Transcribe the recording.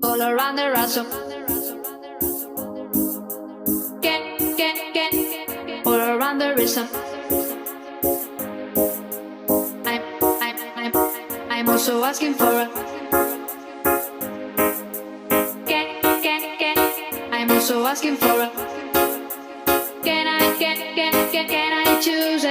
all around the ransom. All around the rhythm. I'm, I'm, I'm, I'm also asking for a. I'm also asking for a. Can I choose?